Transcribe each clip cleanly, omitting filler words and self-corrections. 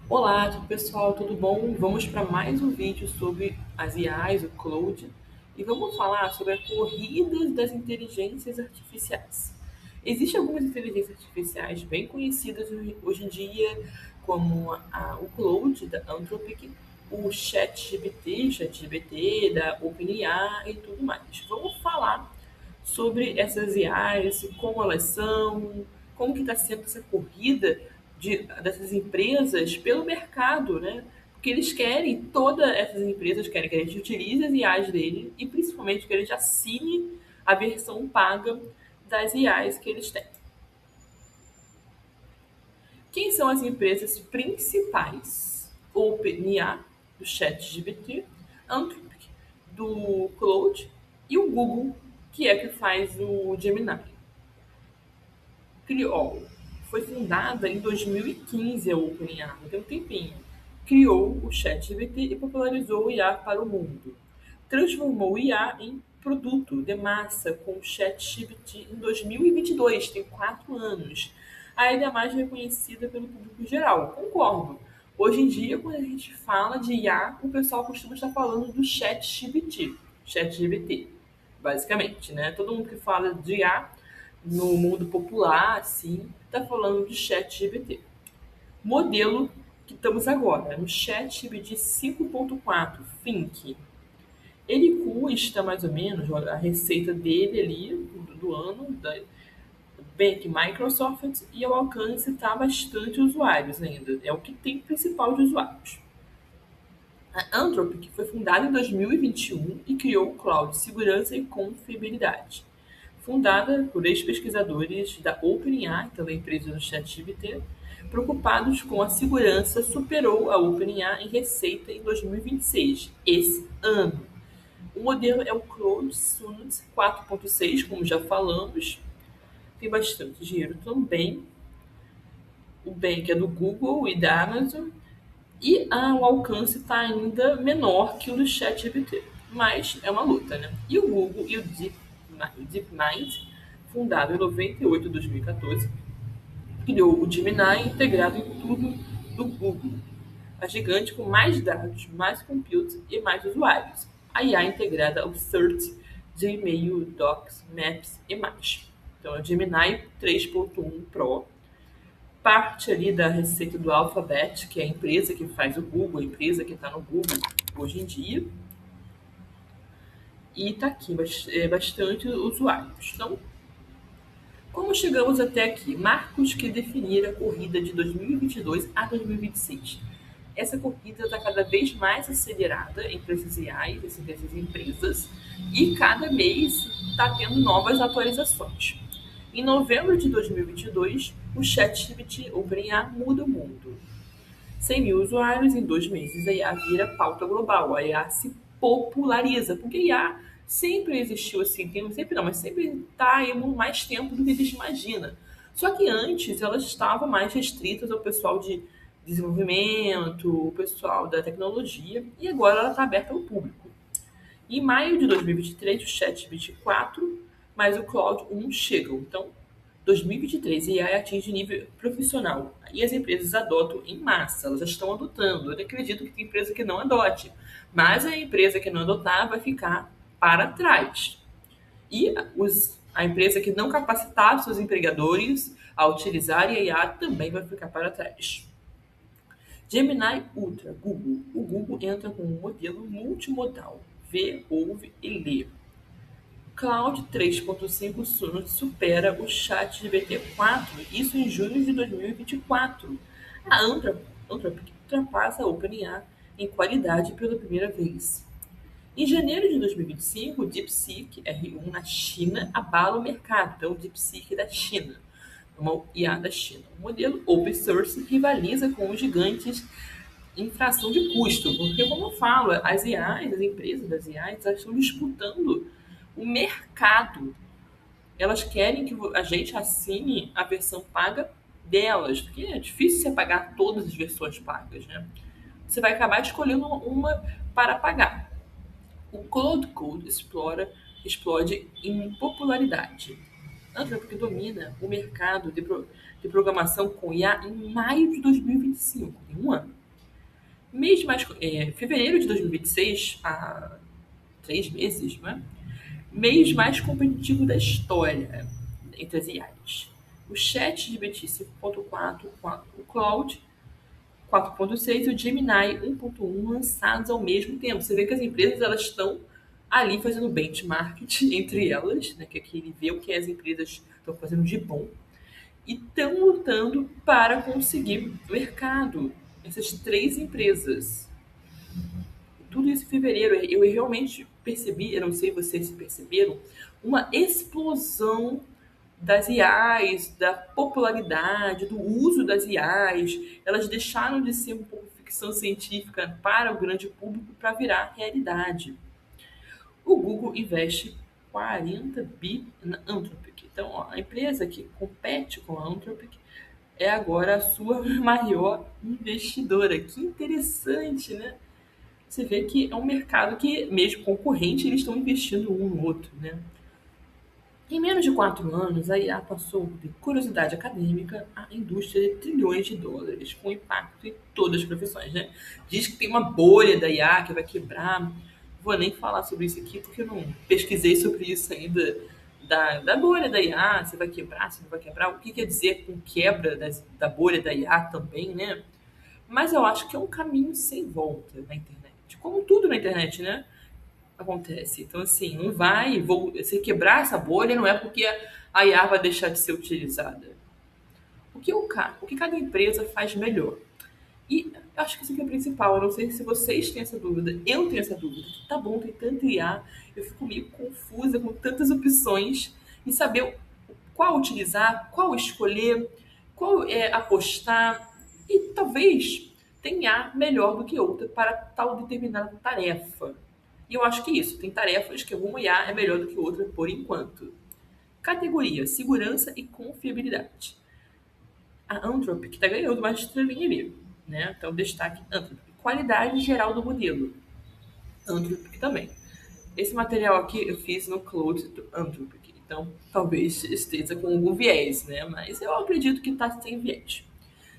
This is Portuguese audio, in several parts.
Olá, pessoal, tudo bom? Vamos para mais um vídeo sobre as IAs, o Cloud, e vamos falar sobre a corrida das inteligências artificiais. Existem algumas inteligências artificiais bem conhecidas hoje em dia, como o Cloud da Anthropic, o ChatGPT da OpenAI e tudo mais. Vamos falar sobre essas IAs, como elas são, como que está sendo essa corrida dessas empresas pelo mercado, né? Porque eles querem, todas essas empresas querem que a gente utilize as IAs dele e principalmente que a gente assine a versão paga das IAs que eles têm. Quem são as empresas principais? OpenAI, do ChatGPT, Anthropic, do Claude, e o Google, que é que faz o Gemini. Criou. Foi fundada em 2015 a OpenAI, tem um tempinho. Criou o ChatGPT e popularizou o IA para o mundo. Transformou o IA em produto de massa com o ChatGPT em 2022, tem 4 anos. Ainda mais reconhecida pelo público geral. Concordo. Hoje em dia, quando a gente fala de IA, o pessoal costuma estar falando do ChatGPT, basicamente, né? Todo mundo que fala de IA no mundo popular, assim, está falando de ChatGPT. Modelo que estamos agora, no ChatGPT 5.4, Think. Ele custa mais ou menos, a receita dele ali, do ano, bem que Microsoft, e o alcance está bastante usuários ainda. É o que tem principal de usuários. A Anthropic foi fundada em 2021 e criou o Cloud Segurança e Confiabilidade. Fundada por ex-pesquisadores da OpenAI, também empresa do ChatGPT, preocupados com a segurança, superou a OpenAI em receita em 2026, esse ano. O modelo é o Claude Sonnet 4.6, como já falamos, tem bastante dinheiro também. O bem que é do Google e da Amazon, e o alcance está ainda menor que o do ChatGPT. Mas é uma luta, né? E o Google e o DeepMind, fundado em 98 de 2014, criou o Gemini integrado em tudo do Google. A gigante com mais dados, mais compute e mais usuários. A IA integrada ao Search, Gmail, Docs, Maps e mais. Então, é o Gemini 3.1 Pro, parte ali da receita do Alphabet, que é a empresa que faz o Google, a empresa que está no Google hoje em dia, e está aqui bastante usuários. Então, como chegamos até aqui? Marcos que definiram a corrida de 2022 a 2026. Essa corrida está cada vez mais acelerada entre essas IAs, entre essas empresas, e cada mês está tendo novas atualizações. Em novembro de 2022, o ChatGPT OpenAI muda o mundo. 100 mil usuários em 2 meses, a IA vira pauta global, a IA se populariza, porque a IA sempre existiu assim, sempre não, mas sempre está aí por mais tempo do que a gente imagina. Só que antes elas estavam mais restritas ao pessoal de desenvolvimento, o pessoal da tecnologia, e agora ela está aberta ao público. Em maio de 2023, o ChatGPT 4 mais o Claude 1 chegam. Então, 2023, a AI atinge nível profissional e as empresas adotam em massa, elas já estão adotando. Eu acredito que tem empresa que não adote, mas a empresa que não adotar vai ficar para trás. E a empresa que não capacitar seus empregadores a utilizar a IA também vai ficar para trás. Gemini Ultra, Google. O Google entra com um modelo multimodal. Vê, ouve e lê. Cloud 3.5 supera o ChatGPT 4, isso em julho de 2024. A Anthropic ultrapassa a OpenAI em qualidade pela primeira vez. Em janeiro de 2025, o DeepSeek R1 na China abala o mercado, então o DeepSeek da China, uma IA da China. O modelo open source rivaliza com os gigantes em fração de custo, porque como eu falo, as IAs, as empresas das IAs, elas estão disputando o mercado. Elas querem que a gente assine a versão paga delas, porque é difícil você pagar todas as versões pagas, né? Você vai acabar escolhendo uma para pagar. O Cloud Code explode em popularidade. Anthropic domina o mercado de programação com IA em maio de 2025, em um ano. fevereiro de 2026, há 3 meses, né? Mês mais competitivo da história entre as IAs. O ChatGPT 5.4, o Claude 4.6 e o Gemini 1.1 lançados ao mesmo tempo. Você vê que as empresas elas estão ali fazendo benchmark entre elas, né, que aqui ele vê o que as empresas estão fazendo de bom, e estão lutando para conseguir mercado. Essas 3 empresas. Tudo isso em fevereiro, eu realmente percebi, eu não sei se vocês perceberam, uma explosão das IAs, da popularidade, do uso das IAs. Elas deixaram de ser um pouco ficção científica para o grande público para virar realidade. O Google investe 40 bi na Anthropic. Então, ó, a empresa que compete com a Anthropic é agora a sua maior investidora. Que interessante, né? Você vê que é um mercado que, mesmo concorrente, eles estão investindo um no outro, né? Em menos de 4 anos, a IA passou de curiosidade acadêmica à indústria de trilhões de dólares, com impacto em todas as profissões, né? Diz que tem uma bolha da IA que vai quebrar. Vou nem falar sobre isso aqui, porque eu não pesquisei sobre isso ainda, da bolha da IA, se vai quebrar, se não vai quebrar, o que quer dizer com quebra da bolha da IA também, né? Mas eu acho que é um caminho sem volta na internet, como tudo na internet, né? Acontece. Então, assim, não vai. Se quebrar essa bolha, não é porque a IA vai deixar de ser utilizada. O que cada empresa faz melhor. E eu acho que isso aqui é o principal. Eu não sei se vocês têm essa dúvida. Eu tenho essa dúvida. Tá bom, tem tanto IA. Eu fico meio confusa com tantas opções e saber qual utilizar, qual escolher, qual apostar. E talvez tenha melhor do que outra para tal determinada tarefa. E eu acho que isso, tem tarefas que uma IA é melhor do que outra por enquanto. Categoria: segurança e confiabilidade. A Anthropic está ganhando mais estrelinha ali, né? Então, destaque Anthropic. Qualidade geral do modelo. Anthropic também. Esse material aqui eu fiz no Cloud do Anthropic. Então, talvez esteja com algum viés, né? Mas eu acredito que está sem viés.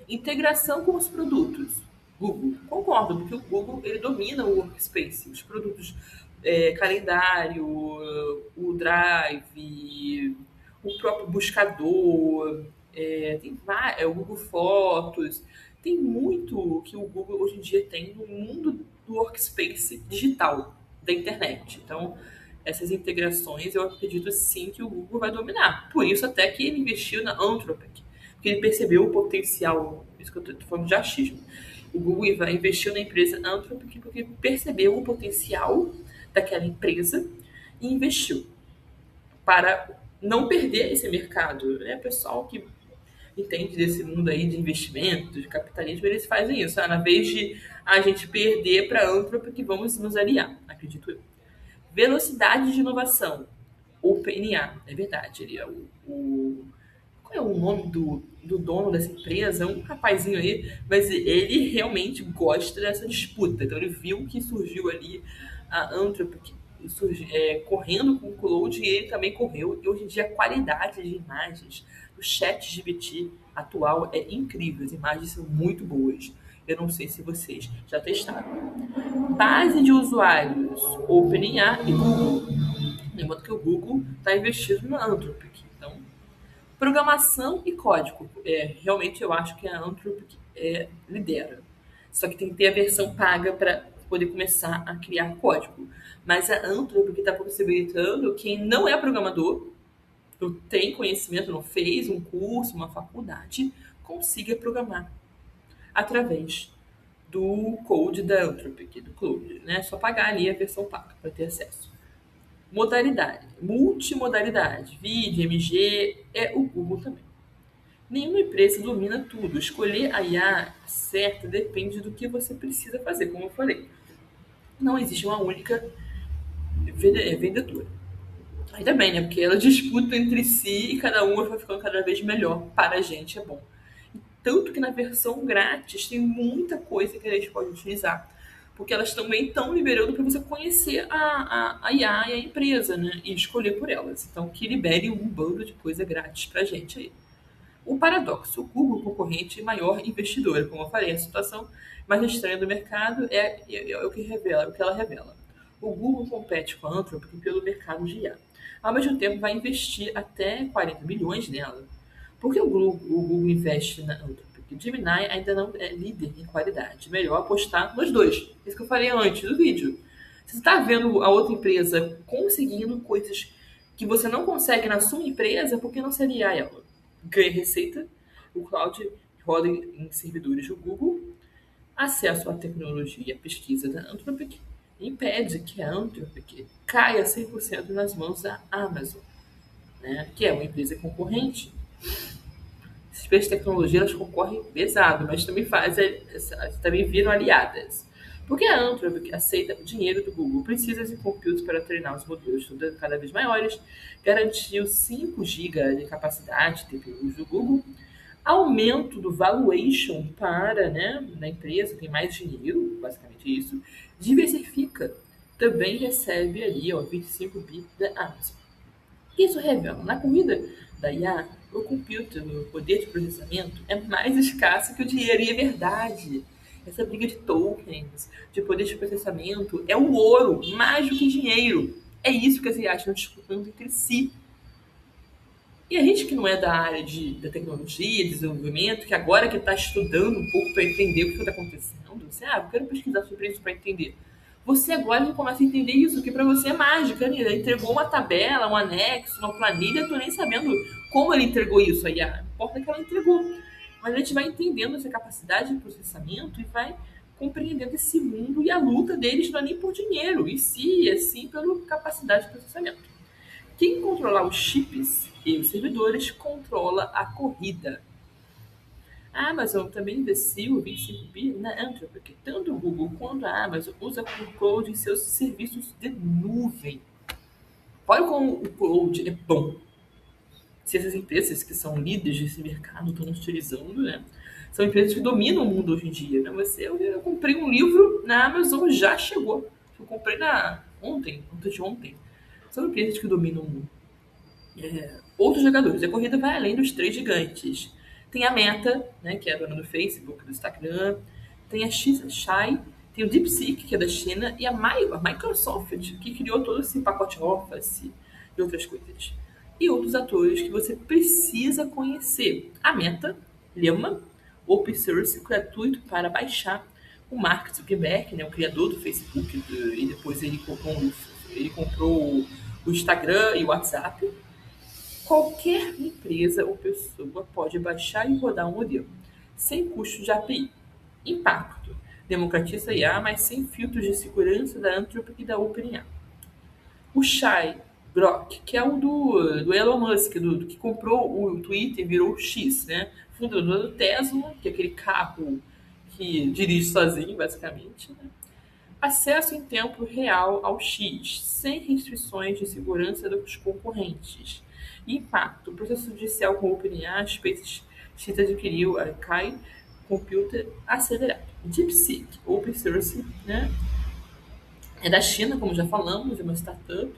Integração com os produtos. Google. Concordo, porque o Google ele domina o workspace, os produtos calendário, o Drive, o próprio buscador, o Google Fotos. Tem muito que o Google hoje em dia tem no mundo do workspace digital da internet. Então, essas integrações eu acredito sim que o Google vai dominar. Por isso até que ele investiu na Anthropic, porque ele percebeu o potencial, isso que eu estou falando de achismo. O Google investiu na empresa Anthropic porque percebeu o potencial daquela empresa e investiu para não perder esse mercado. É pessoal que entende desse mundo aí de investimento, de capitalismo, eles fazem isso. Na vez de a gente perder para a Anthropic, vamos nos aliar, acredito eu. Velocidade de inovação. OpenAI, é verdade. Ele é qual é o nome do dono dessa empresa? É um rapazinho aí, mas ele realmente gosta dessa disputa. Então ele viu que surgiu ali a Anthropic correndo com o Claude e ele também correu. E hoje em dia a qualidade de imagens do ChatGPT atual é incrível. As imagens são muito boas. Eu não sei se vocês já testaram. Base de usuários, OpenAI e Google. Lembrando que o Google está investido na Anthropic. Então, programação e código. Realmente eu acho que a Anthropic lidera. Só que tem que ter a versão paga para poder começar a criar código. Mas a Anthropic está possibilitando quem não é programador, não tem conhecimento, não fez um curso, uma faculdade, consiga programar através do code da Anthropic, do Claude, né? É só pagar ali a versão paga para ter acesso. Modalidade, multimodalidade, vídeo, MG, é o Google também. Nenhuma empresa domina tudo. Escolher a IA certa depende do que você precisa fazer, como eu falei. Não existe uma única vendedora. Ainda bem, né? Porque elas disputam entre si e cada uma vai ficando cada vez melhor. Para a gente é bom. Tanto que na versão grátis tem muita coisa que a gente pode utilizar. Porque elas também estão liberando para você conhecer a IA e a empresa, né? E escolher por elas. Então, que libere um bando de coisa grátis pra gente aí. O paradoxo, o Google, concorrente e maior investidor, como eu falei, a situação mais estranha do mercado é o que revela, o que ela revela. O Google compete com a Anthropic pelo mercado de IA. Ao mesmo tempo, vai investir até 40 bilhões nela. Por que o Google investe na Anthropic? Gemini ainda não é líder em qualidade. Melhor apostar nos dois. Isso que eu falei antes do vídeo. Você está vendo a outra empresa conseguindo coisas que você não consegue na sua empresa, por que não seria ela? Ganha receita, o cloud roda em servidores do Google, acesso à tecnologia e à pesquisa da Anthropic, impede que a Anthropic caia 100% nas mãos da Amazon, né, que é uma empresa concorrente. As empresas de tecnologia elas concorrem pesado, mas também viram aliadas. Porque a Anthropic aceita o dinheiro do Google, precisa de compute para treinar os modelos cada vez maiores, garantiu 5 GB de capacidade de TPUs do Google, aumento do valuation para, né, na empresa, tem mais dinheiro, basicamente isso, diversifica, também recebe ali, ó, 25 bi da Amazon. Isso revela, na corrida da IA, o computer, o poder de processamento, é mais escasso que o dinheiro, e é verdade. Essa briga de tokens, de poder de processamento, é o ouro, mais do que dinheiro. É isso que as IAs estão disputando entre si. E a gente que não é da área da tecnologia, desenvolvimento, que agora que está estudando um pouco para entender o que está acontecendo, você, eu quero pesquisar sobre isso para entender. Você agora já começa a entender isso, que para você é mágica, né? Ele entregou uma tabela, um anexo, uma planilha, eu tô nem sabendo como ele entregou isso aí. Importa que ela entregou. Mas a gente vai entendendo essa capacidade de processamento e vai compreendendo esse mundo, e a luta deles não é nem por dinheiro, e sim pela capacidade de processamento. Quem controlar os chips e os servidores controla a corrida. A Amazon também investiu 25 bi na Anthropic. Tanto o Google quanto a Amazon usam o cloud em seus serviços de nuvem. Olha como o cloud é bom. Se essas empresas que são líderes desse mercado estão utilizando, né? São empresas que dominam o mundo hoje em dia. Né? Eu comprei um livro na Amazon, já chegou. Eu comprei antes de ontem. São empresas que dominam o mundo. Outros jogadores. A corrida vai além dos três gigantes. Tem a Meta, né, que é a dona do Facebook, do Instagram. Tem a Shai, tem o DeepSeek, que é da China, e a Microsoft, que criou todo esse pacote Office e outras coisas. E outros atores que você precisa conhecer. A Meta, Llama, open source gratuito para baixar. O Mark Zuckerberg, né, o criador do Facebook, e depois ele comprou o Instagram e o WhatsApp. Qualquer empresa ou pessoa pode baixar e rodar um modelo, sem custo de API. Impacto. Democratiza IA, mas sem filtros de segurança da Anthropic e da OpenAI. O Shai Grok, que é o do Elon Musk, do que comprou o Twitter e virou o X, né? Fundador do Tesla, que é aquele carro que dirige sozinho, basicamente. Né? Acesso em tempo real ao X, sem restrições de segurança dos concorrentes. Impacto. O processo judicial com o OpenAI, SpaceX adquiriu a Kai Computer acelerado. DeepSeek, open source, né? É da China, como já falamos, é uma startup.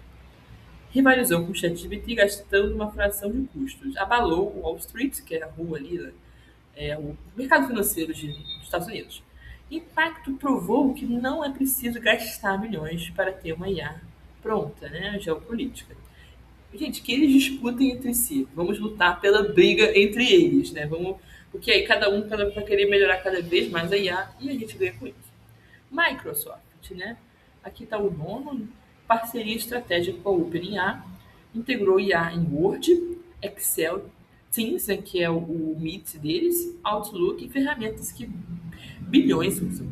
Rivalizou com o ChatGPT gastando uma fração de custos. Abalou o Wall Street, que é a rua ali, né? O mercado financeiro dos Estados Unidos. Impacto provou que não é preciso gastar milhões para ter uma IA pronta, né? Geopolítica. Gente, que eles disputem entre si. Vamos lutar pela briga entre eles, né? Porque aí cada um vai querer melhorar cada vez mais a IA e a gente ganha com isso. Microsoft, né? Aqui está o nono, parceria estratégica com a OpenAI, integrou IA em Word, Excel, Teams, né, que é o Meet deles, Outlook e ferramentas que bilhões usam.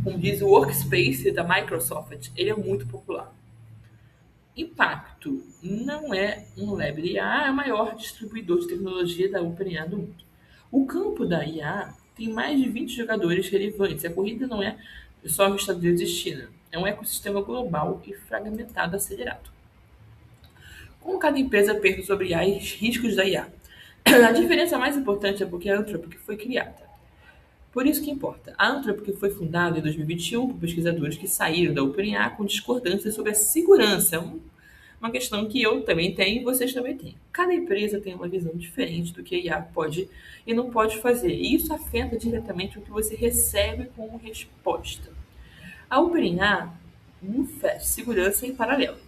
Como diz o Workspace da Microsoft, ele é muito popular. Impacto não é um lab de IA, é o maior distribuidor de tecnologia da OpenAI do mundo. O campo da IA tem mais de 20 jogadores relevantes. A corrida não é só nos Estados Unidos e China. É um ecossistema global e fragmentado acelerado. Como cada empresa pensa sobre IA e os riscos da IA? A diferença mais importante é porque a Anthropic foi criada. Por isso que importa. A Anthropic foi fundada em 2021 por pesquisadores que saíram da OpenAI com discordâncias sobre a segurança. Uma questão que eu também tenho e vocês também têm. Cada empresa tem uma visão diferente do que a IA pode e não pode fazer. E isso afeta diretamente o que você recebe como resposta. A OpenAI oferece segurança em paralelo.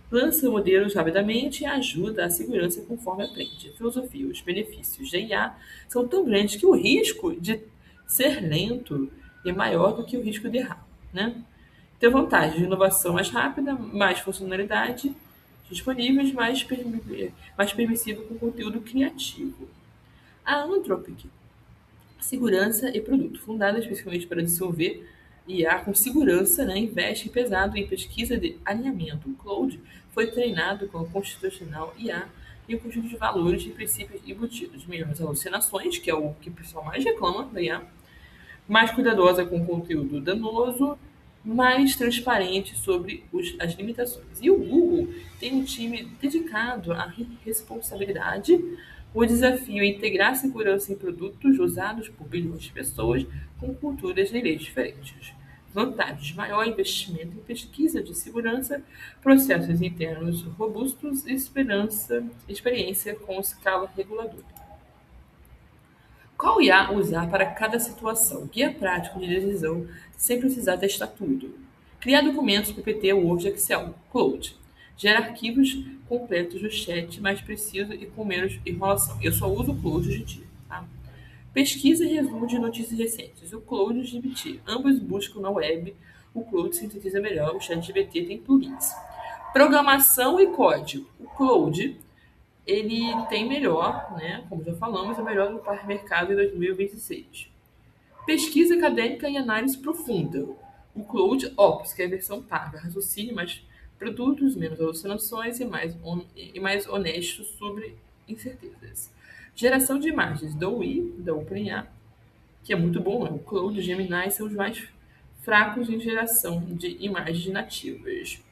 Lança modelos rapidamente e ajuda a segurança conforme aprende. A filosofia, os benefícios da IA são tão grandes que o risco de ser lento é maior do que o risco de errar, né? Tem vantagem de inovação mais rápida, mais funcionalidade disponíveis, mais permissivo com conteúdo criativo. A Anthropic, segurança e produto, fundada especificamente para desenvolver IA com segurança, né, investe pesado em pesquisa de alinhamento. O Cloud foi treinado com a constitucional IA e um conjunto de valores e princípios embutidos, menos alucinações, que é o que o pessoal mais reclama da IA, mais cuidadosa com o conteúdo danoso, mais transparente sobre as limitações. E o Google tem um time dedicado à responsabilidade. O desafio é integrar segurança em produtos usados por bilhões de pessoas com culturas e leis diferentes. Vantagens: maior investimento em pesquisa de segurança, processos internos robustos e experiência com escala reguladora. Qual IA usar para cada situação? Guia prático de decisão sem precisar testar tudo. Criar documentos PPT, Word, Excel. Cloud. Gera arquivos completos no chat mais preciso e com menos enrolação. Eu só uso o Cloud hoje em dia. Tá? Pesquisa e resumo de notícias recentes. O Cloud e o GPT. Ambos buscam na web. O Cloud sintetiza melhor. O ChatGPT tem plugins. Programação e código. O Cloud ele tem melhor, né, como já falamos, é melhor do par mercado em 2026. Pesquisa acadêmica e análise profunda. O Cloud Ops, que é a versão paga, raciocínio mais produtos, menos alucinações e mais honesto sobre incertezas. Geração de imagens da UI, da OpenAI, que é muito bom, né? O Cloud e o Gemini são os mais fracos em geração de imagens nativas.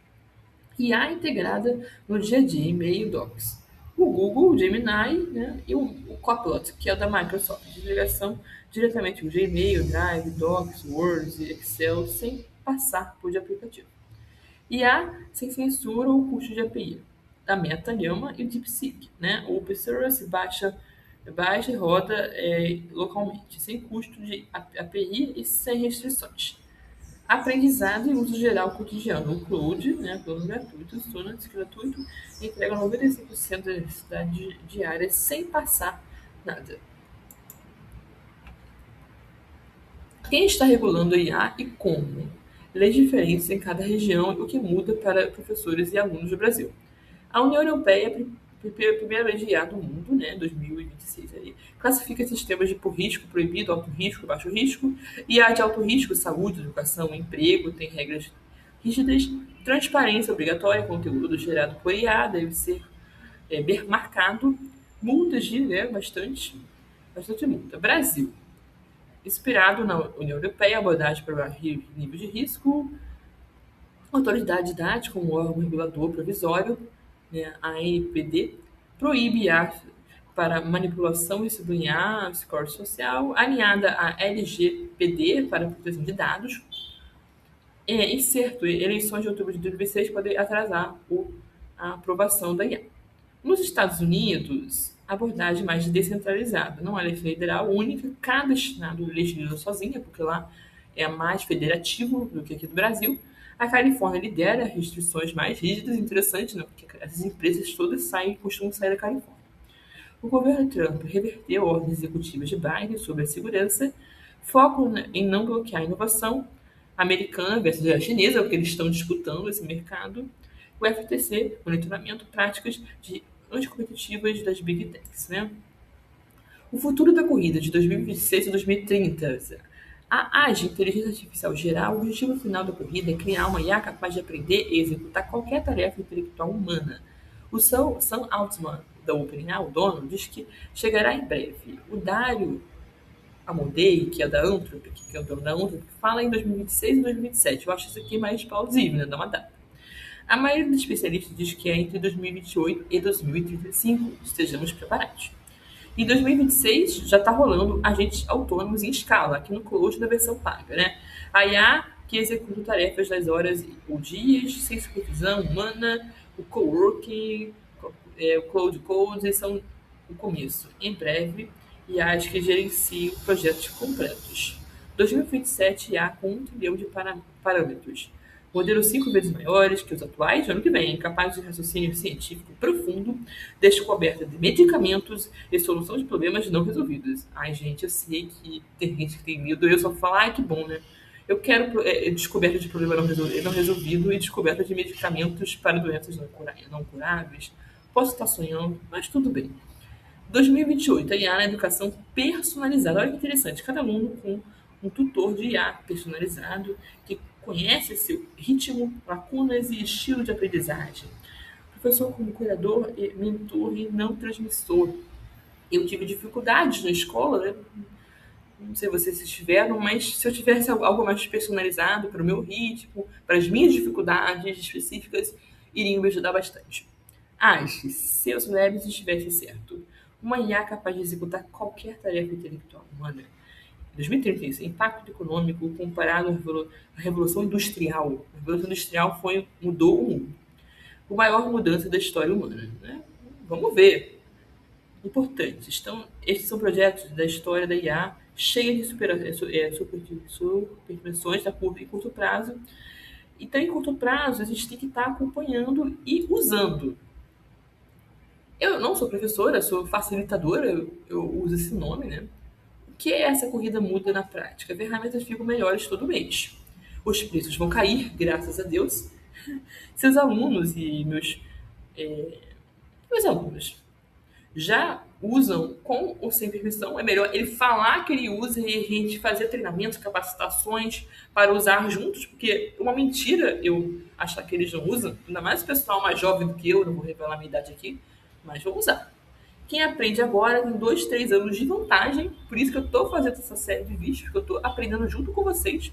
IA integrada no dia a dia, e-mail, Docs. O Google, o Gemini, né, e o Copilot, que é o da Microsoft, de ligação diretamente com Gmail, Drive, Docs, Word, Excel, sem passar por de aplicativo. IA sem censura ou custo de API, da Meta, Llama e o DeepSeek. Né? O Open Source baixa e roda localmente, sem custo de API e sem restrições. Aprendizado e uso geral cotidiano. O Cloud, né, plano gratuito, Students gratuito, entrega 95% da necessidade diária sem passar nada. Quem está regulando a IA e como? Leis diferentes em cada região e o que muda para professores e alunos do Brasil. A União Europeia a primeira lei de IA do mundo, né, 2026, aí, classifica sistemas de por risco, proibido, alto risco, baixo risco, IA de alto risco, saúde, educação, emprego, tem regras rígidas, transparência obrigatória, conteúdo gerado por IA deve ser marcado, multas de bastante multa. Brasil, inspirado na União Europeia, abordagem para nível de risco, autoridade didática, como órgão regulador provisório, né, a ANPD, proíbe IA para manipulação e sublinhar score social, alinhada à LGPD para proteção de dados. Incerto, eleições de outubro de 2026 podem atrasar a aprovação da IA. Nos Estados Unidos, abordagem mais descentralizada, não é lei federal única, cada estado legisla sozinha, porque lá é mais federativo do que aqui do Brasil. A Califórnia lidera restrições mais rígidas, interessante, né? Porque essas empresas todas costumam sair da Califórnia. O governo Trump reverteu ordens executivas de Biden sobre a segurança, foco em não bloquear a inovação americana versus a chinesa, porque eles estão disputando esse mercado. O FTC, monitoramento práticas de anticompetitivas das Big Techs. Né? O futuro da corrida de 2026 a 2030. A AGE, Inteligência Artificial Geral, o objetivo final da corrida é criar uma IA capaz de aprender e executar qualquer tarefa intelectual humana. O Sam Altman, da OpenAI, o dono, diz que chegará em breve. O Dario Amodei, que é da Anthropic, que é o dono da Anthropic, fala em 2026 e 2027. Eu acho isso aqui mais plausível, né? Dá uma data. A maioria dos especialistas diz que é entre 2028 e 2035. Estejamos preparados. Em 2026, já está rolando agentes autônomos em escala, aqui no Cloud da versão paga. Né? A IA que executa tarefas das horas ou dias, sem supervisão humana, o coworking, o cloud code são o começo. Em breve, IAs que gerenciam projetos completos. 2027, IA com 1 trilhão de parâmetros. Modelos 5 vezes maiores que os atuais, ano que vem, capazes de raciocínio científico profundo, descoberta de medicamentos e solução de problemas não resolvidos. Ai, gente, eu sei que tem gente que tem medo, eu só falo, ai, que bom, né? Eu quero descoberta de problema não resolvido e descoberta de medicamentos para doenças não curáveis. Posso estar sonhando, mas tudo bem. 2028, a IA na educação personalizada. Olha que interessante, cada aluno com um tutor de IA personalizado que conhece seu ritmo, lacunas e estilo de aprendizagem. Professor como curador, mentor e não transmissor. Eu tive dificuldades na escola, né? Não sei vocês se tiveram, mas se eu tivesse algo mais personalizado para o meu ritmo, para as minhas dificuldades específicas, iriam me ajudar bastante. Ache, se os labs estivessem certo. Uma IA capaz de executar qualquer tarefa intelectual humana. Em 2030, impacto econômico comparado à Revolução Industrial. A Revolução Industrial mudou o mundo. A maior mudança da história humana. Né? Vamos ver. Importantes. Então, estes são projetos da história da IA cheios de superpensões da curva em curto prazo. Então, em curto prazo, a gente tem que estar acompanhando e usando. Eu não sou professora, sou facilitadora, eu uso esse nome, né? O que é essa corrida muda na prática? Ferramentas ficam melhores todo mês. Os preços vão cair, graças a Deus. Seus alunos e meus alunos já usam com ou sem permissão. É melhor ele falar que ele usa e a gente fazer treinamentos, capacitações para usar juntos, porque é uma mentira eu achar que eles não usam, ainda mais o pessoal mais jovem do que eu, não vou revelar a minha idade aqui, mas vou usar. Quem aprende agora tem 2, 3 anos de vantagem, por isso que eu estou fazendo essa série de vídeos, porque eu estou aprendendo junto com vocês.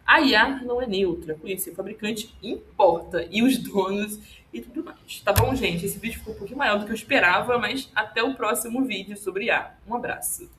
A IA não é neutra, conhecer o fabricante importa, e os donos e tudo mais. Tá bom, gente? Esse vídeo ficou um pouquinho maior do que eu esperava, mas até o próximo vídeo sobre IA. Um abraço.